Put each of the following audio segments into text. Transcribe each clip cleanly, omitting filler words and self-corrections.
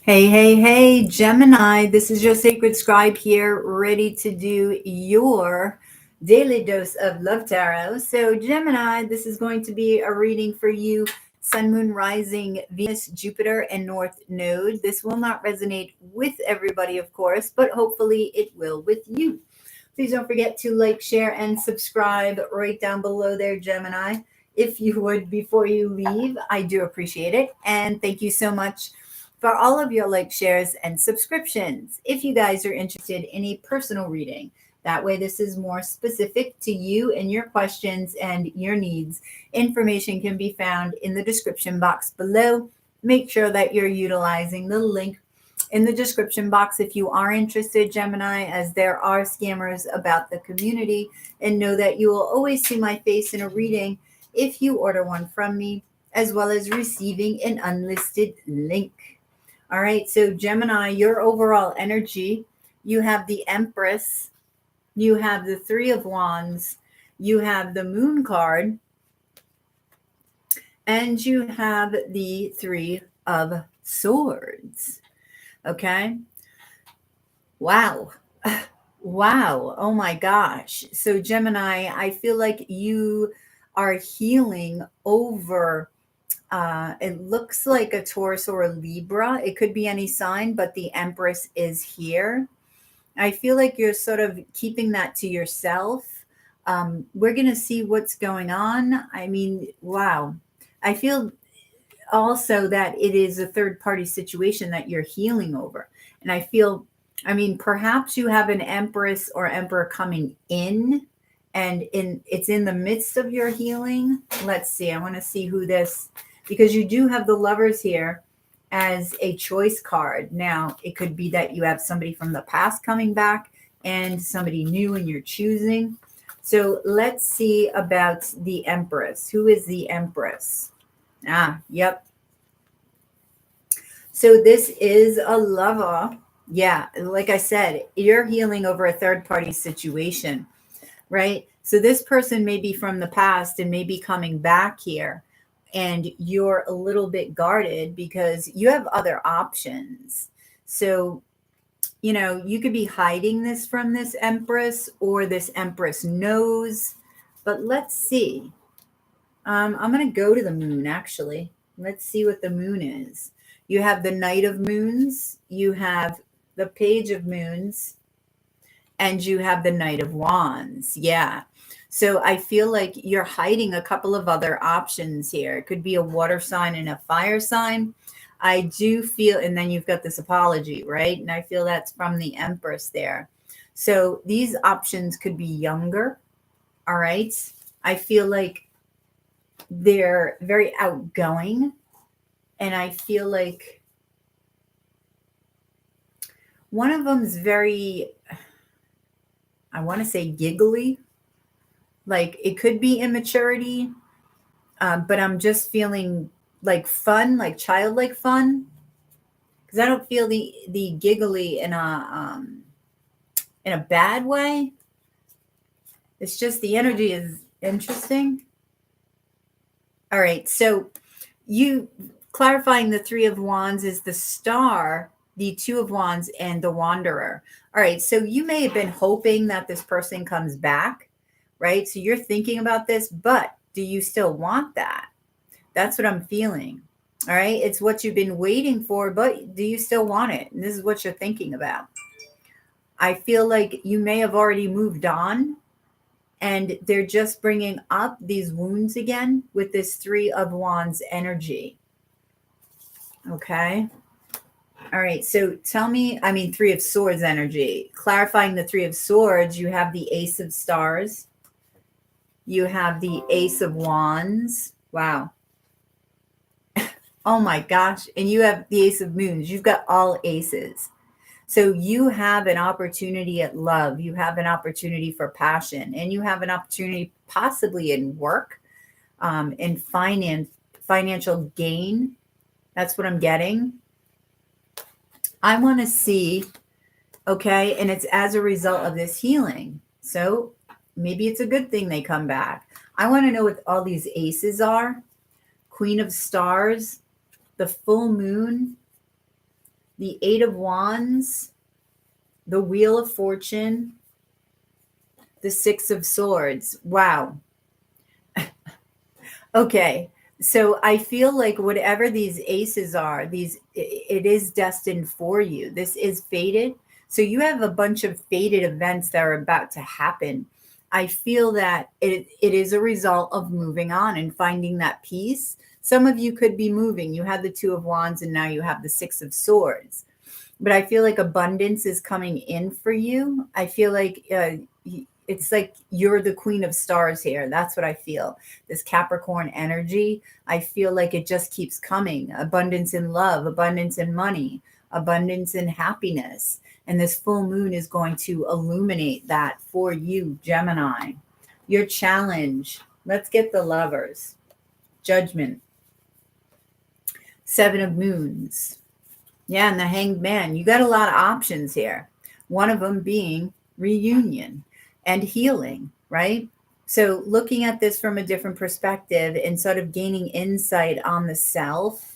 Hey, hey, hey, Gemini, this is your sacred scribe here, ready to do your daily dose of love tarot. So, Gemini, this is going to be a reading for you Sun, Moon, Rising, Venus, Jupiter, and North Node. This will not resonate with everybody, of course, but hopefully it will with you. Please don't forget to like, share, and subscribe right down below there, Gemini. If you would, before you leave, I do appreciate it. And thank you so much for all of your like, shares, and subscriptions. If you guys are interested in a personal reading, that way this is more specific to you and your questions and your needs. Information can be found in the description box below. Make sure that you're utilizing the link in the description box if you are interested, Gemini, as there are scammers about the community. And know that you will always see my face in a reading if you order one from me, as well as receiving an unlisted link. All right, so Gemini, your overall energy, you have the Empress, you have the Three of Wands, you have the Moon card, and you have the Three of Swords. Okay. Wow. Wow. Oh my gosh. So, Gemini, I feel like you are healing over. It looks like a Taurus or a Libra. It could be any sign, but the Empress is here. I feel like you're sort of keeping that to yourself. We're going to see what's going on. I mean, wow. I feel also that it is a third party situation that you're healing over. And I feel, I mean, perhaps you have an Empress or Emperor coming in and it's in the midst of your healing. Let's see. I want to see who this, because you do have the Lovers here as a choice card. Now, it could be that you have somebody from the past coming back and somebody new and you're choosing. So let's see about the Empress. Who is the Empress? Yep. So this is a lover. Yeah, like I said, you're healing over a third party situation, right? So this person may be from the past and may be coming back here, and you're a little bit guarded because you have other options. So, you could be hiding this from this Empress, or this Empress knows. But let's see. I'm going to go to the Moon, actually. Let's see what the Moon is. You have the Knight of Moons, you have the Page of Moons, and you have the Knight of Wands. Yeah. So I feel like you're hiding a couple of other options here. It could be a water sign and a fire sign. I do feel, and then you've got this apology, right? And I feel that's from the Empress there. So these options could be younger. All right. I feel like they're very outgoing. And I feel like one of them's very, I want to say giggly. Like it could be immaturity, but I'm just feeling like fun, like childlike fun, because I don't feel the giggly in a bad way. It's just the energy is interesting. All right, so you clarifying the Three of Wands is the Star, the Two of Wands, and the Wanderer. All right, so you may have been hoping that this person comes back, right? So you're thinking about this, but do you still want that? That's what I'm feeling. All right, it's what you've been waiting for, but do you still want it? And this is what you're thinking about. I feel like you may have already moved on, and they're just bringing up these wounds again with this Three of Wands energy. Okay. All right. So tell me, I mean, Three of Swords energy. Clarifying the Three of Swords, you have the Ace of Stars. You have the Ace of Wands. Wow. Oh my gosh. And you have the Ace of Moons. You've got all aces. So you have an opportunity at love. You have an opportunity for passion, and you have an opportunity possibly in work, in financial gain. That's what I'm getting. I want to see, okay, and it's as a result of this healing. So maybe it's a good thing they come back. I want to know what all these aces are. Queen of Stars, the full moon, the Eight of Wands, the Wheel of Fortune, the Six of Swords. Wow. Okay. So I feel like whatever these aces are, it is destined for you. This is fated. So you have a bunch of fated events that are about to happen. I feel that it is a result of moving on and finding that peace. Some of you could be moving. You had the Two of Wands and now you have the Six of Swords. But I feel like abundance is coming in for you. I feel like it's like you're the Queen of Stars here. That's what I feel. This Capricorn energy, I feel like it just keeps coming. Abundance in love, abundance in money, abundance in happiness. And this full moon is going to illuminate that for you, Gemini. Your challenge. Let's get the Lovers. Judgment. Seven of Moons. Yeah, and the Hanged Man. You got a lot of options here. One of them being reunion and healing, right? So looking at this from a different perspective and sort of gaining insight on the self,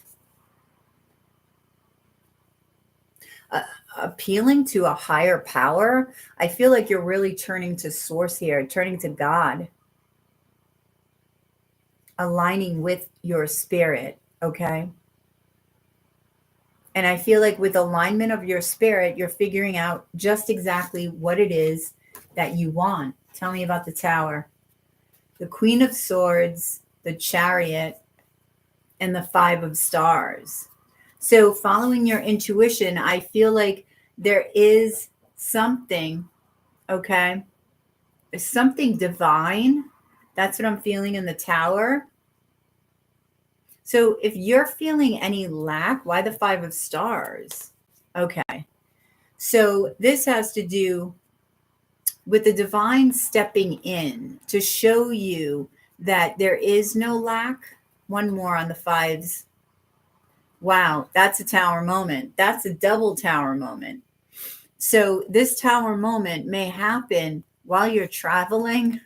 appealing to a higher power. I feel like you're really turning to source here, turning to God, aligning with your spirit, okay? And I feel like with alignment of your spirit, you're figuring out just exactly what it is that you want. Tell me about the Tower. The Queen of Swords, the Chariot, and the Five of Stars. So following your intuition, I feel like there is something, okay? There's something divine. That's what I'm feeling in the Tower. So if you're feeling any lack, why the Five of Stars? Okay. So this has to do with the divine stepping in to show you that there is no lack. One more on the fives. Wow, that's a Tower moment. That's a double Tower moment. So this Tower moment may happen while you're traveling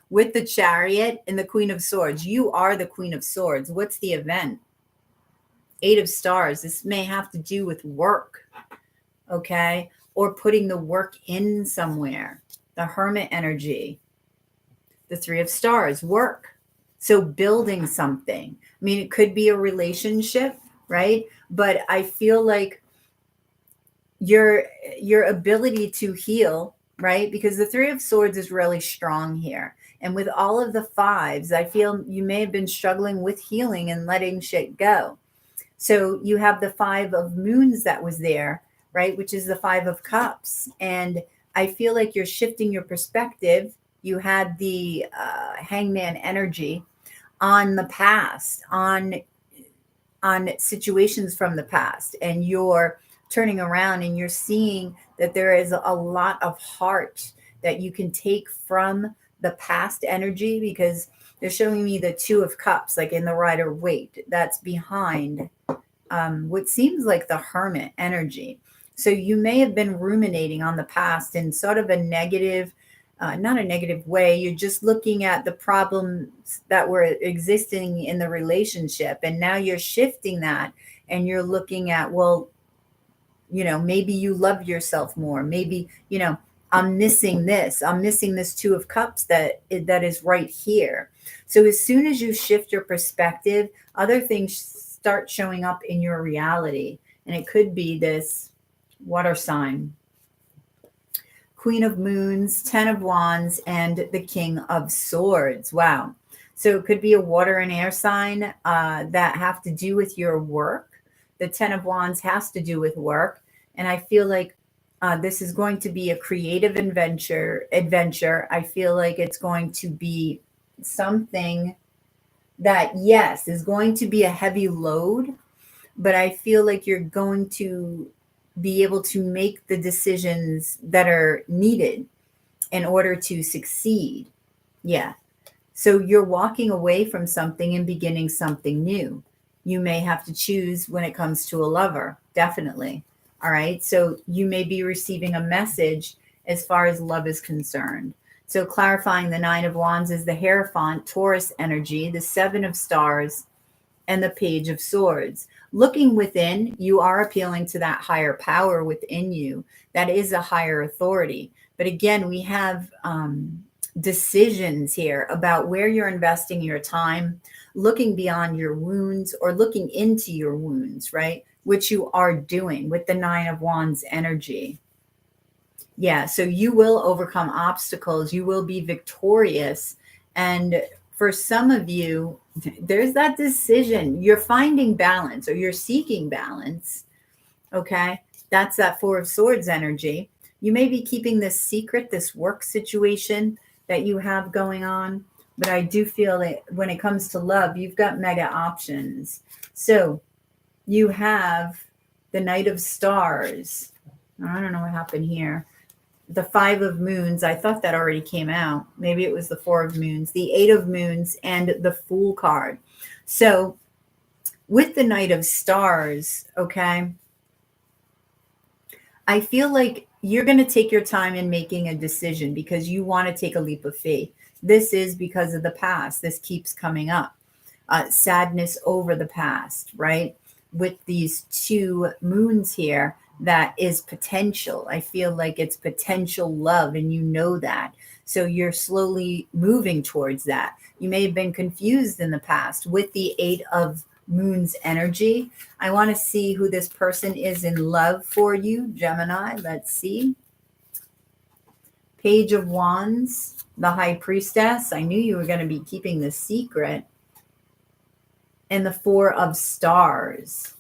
with the Chariot and the Queen of Swords. You are the Queen of Swords. What's the event? Eight of Stars. This may have to do with work, okay? Or putting the work in somewhere. The Hermit energy. The Three of Stars, work. So building something. I mean, it could be a relationship, right? But I feel like your ability to heal, right? Because the Three of Swords is really strong here. And with all of the fives, I feel you may have been struggling with healing and letting shit go. So you have the Five of Moons that was there, right? Which is the Five of Cups. And I feel like you're shifting your perspective. You had the Hangman energy on the past, on situations from the past. And you're turning around and you're seeing that there is a lot of heart that you can take from the past energy, because they're showing me the Two of Cups, like in the Rider-Waite, that's behind what seems like the Hermit energy. So you may have been ruminating on the past in sort of a negative, not a negative way. You're just looking at the problems that were existing in the relationship. And now you're shifting that and you're looking at, well, maybe you love yourself more. Maybe, I'm missing this. I'm missing this Two of Cups that is right here. So as soon as you shift your perspective, other things start showing up in your reality. And it could be this water sign, Queen of Moons, 10 of Wands, and the King of Swords. Wow. So it could be a water and air sign that have to do with your work. The 10 of Wands has to do with work. And I feel like this is going to be a creative adventure. I feel like it's going to be something that, yes, is going to be a heavy load, but I feel like you're going to be able to make the decisions that are needed in order to succeed. Yeah. So you're walking away from something and beginning something new. You may have to choose when it comes to a lover. Definitely. All right. So you may be receiving a message as far as love is concerned. So clarifying, the Nine of Wands is the Hierophant, Taurus energy, the Seven of Stars, and the Page of Swords. Looking within, you are appealing to that higher power within you. That is a higher authority. But again, we have decisions here about where you're investing your time, looking beyond your wounds or looking into your wounds, right? Which you are doing with the Nine of Wands energy. Yeah, so you will overcome obstacles. You will be victorious. And for some of you, there's that decision. You're finding balance or you're seeking balance. Okay. That's that Four of Swords energy. You may be keeping this secret, this work situation that you have going on. But I do feel that when it comes to love, you've got mega options. So you have the Knight of Stars. I don't know what happened here. The Five of Moons. I thought that already came out. Maybe it was the Four of Moons, the Eight of Moons, and the Fool card. So with the Knight of Stars, okay, I feel like you're going to take your time in making a decision because you want to take a leap of faith. This is because of the past. This keeps coming up. Sadness over the past, right? With these two moons here, that is potential. I feel like it's potential love, and you know that. So you're slowly moving towards that. You may have been confused in the past with the Eight of Moons energy. I want to see who this person is in love for you, Gemini. Let's see. Page of Wands, the High Priestess. I knew you were going to be keeping this secret. And the Four of Stars.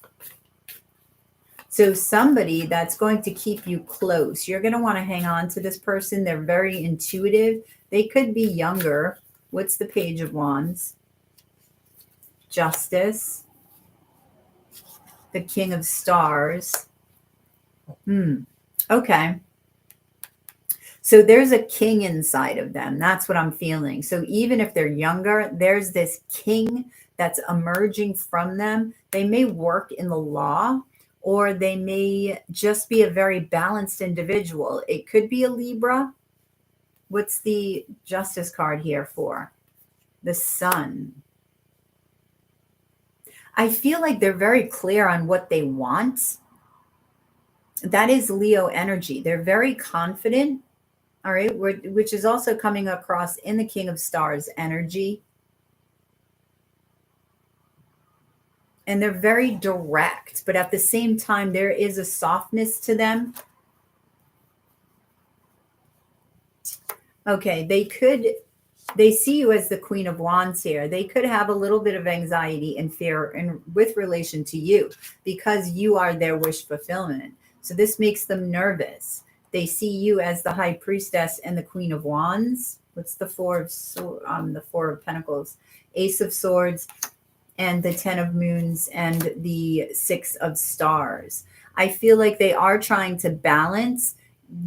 So somebody that's going to keep you close. You're going to want to hang on to this person. They're very intuitive. They could be younger. What's the Page of Wands? Justice. The King of Stars. Okay. So there's a king inside of them. That's what I'm feeling. So even if they're younger, there's this king that's emerging from them. They may work in the law, or they may just be a very balanced individual. It could be a Libra. What's the Justice card here for? The Sun. I feel like they're very clear on what they want. That is Leo energy. They're very confident, all right, which is also coming across in the King of Stars energy. And they're very direct, but at the same time, there is a softness to them. Okay, they see you as the Queen of Wands here. They could have a little bit of anxiety and fear with relation to you because you are their wish fulfillment. So this makes them nervous. They see you as the High Priestess and the Queen of Wands. What's the Four of Pentacles? Ace of Swords, and the 10 of Moons, and the 6 of Stars. I feel like they are trying to balance.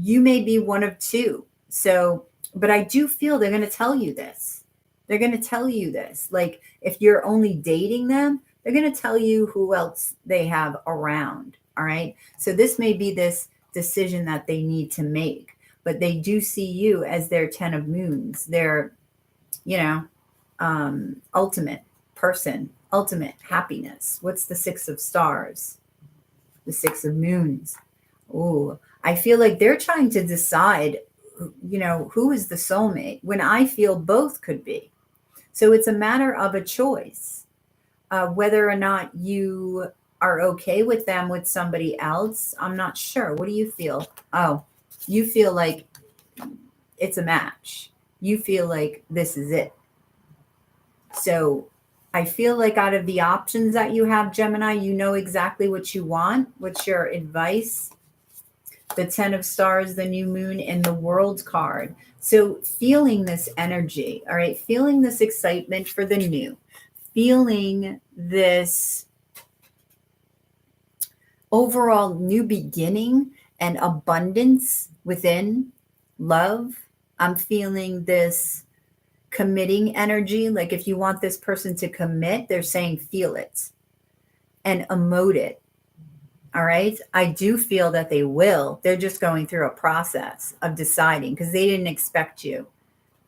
You may be one of two. So, but I do feel they're going to tell you this. They're going to tell you this. Like if you're only dating them, they're going to tell you who else they have around. All right. So this may be this decision that they need to make, but they do see you as their 10 of Moons, their, ultimate person, ultimate happiness. What's the 6 of Stars? The 6 of Moons. Oh, I feel like they're trying to decide, who is the soulmate, when I feel both could be. So it's a matter of a choice, whether or not you are okay with them with somebody else. I'm not sure. What do you feel? Oh, you feel like it's a match. You feel like this is it. So I feel like out of the options that you have, Gemini, you know exactly what you want. What's your advice? The 10 of Stars, the new moon, and the World card. So feeling this energy, all right, feeling this excitement for the new, feeling this overall new beginning and abundance within love. I'm feeling this committing energy. Like if you want this person to commit, they're saying feel it and emote it. All right. I do feel that they will. They're just going through a process of deciding because they didn't expect you.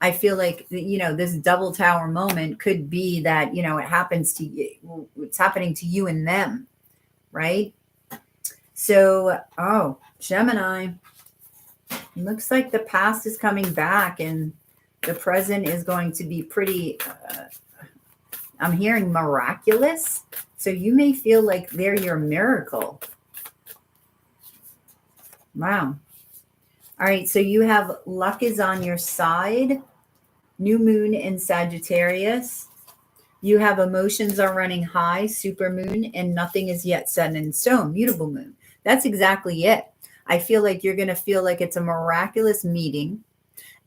I feel like, this double tower moment could be that, it happens to you. It's happening to you and them, right? So, oh, Gemini, looks like the past is coming back and the present is going to be pretty, I'm hearing miraculous. So you may feel like they're your miracle. Wow. All right. So you have luck is on your side. New moon in Sagittarius. You have emotions are running high, super moon, and nothing is yet set in stone, mutable moon. That's exactly it. I feel like you're going to feel like it's a miraculous meeting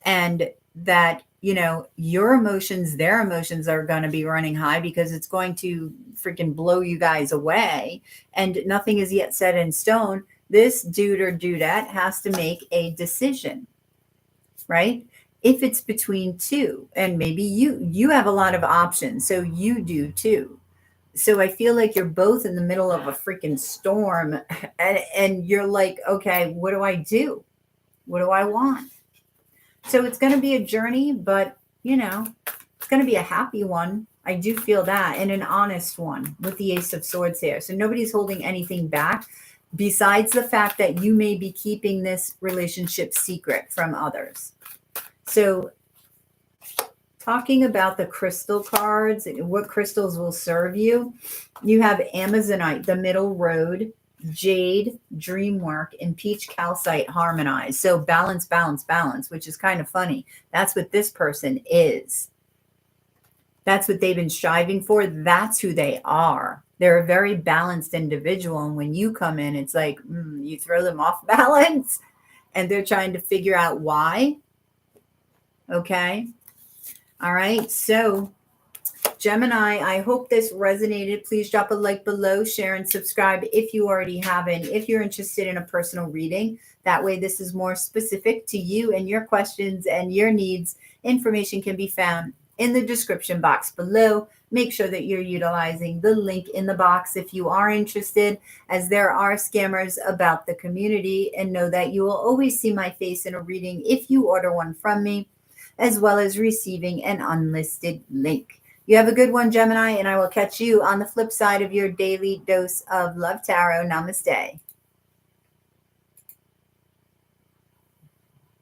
and that, your emotions, their emotions are going to be running high because it's going to freaking blow you guys away and nothing is yet set in stone. This dude or dudette has to make a decision, right? If it's between two, and maybe you have a lot of options, so you do too. So I feel like you're both in the middle of a freaking storm and you're like, okay, what do I do? What do I want? So it's going to be a journey, but it's going to be a happy one. I do feel that, and an honest one with the Ace of Swords here. So nobody's holding anything back besides the fact that you may be keeping this relationship secret from others. So talking about the crystal cards, what crystals will serve you, you have Amazonite, the middle road, jade, dreamwork, and peach calcite harmonize. So balance, balance, balance, which is kind of funny. That's what this person is. That's what they've been striving for. That's who they are. They're a very balanced individual. And when you come in, it's like you throw them off balance and they're trying to figure out why. Okay. All right. So Gemini, I hope this resonated. Please drop a like below, share, and subscribe if you already haven't. If you're interested in a personal reading, that way this is more specific to you and your questions and your needs. Information can be found in the description box below. Make sure that you're utilizing the link in the box if you are interested, as there are scammers about the community. And know that you will always see my face in a reading if you order one from me, as well as receiving an unlisted link. You have a good one, Gemini, and I will catch you on the flip side of your daily dose of love tarot. Namaste.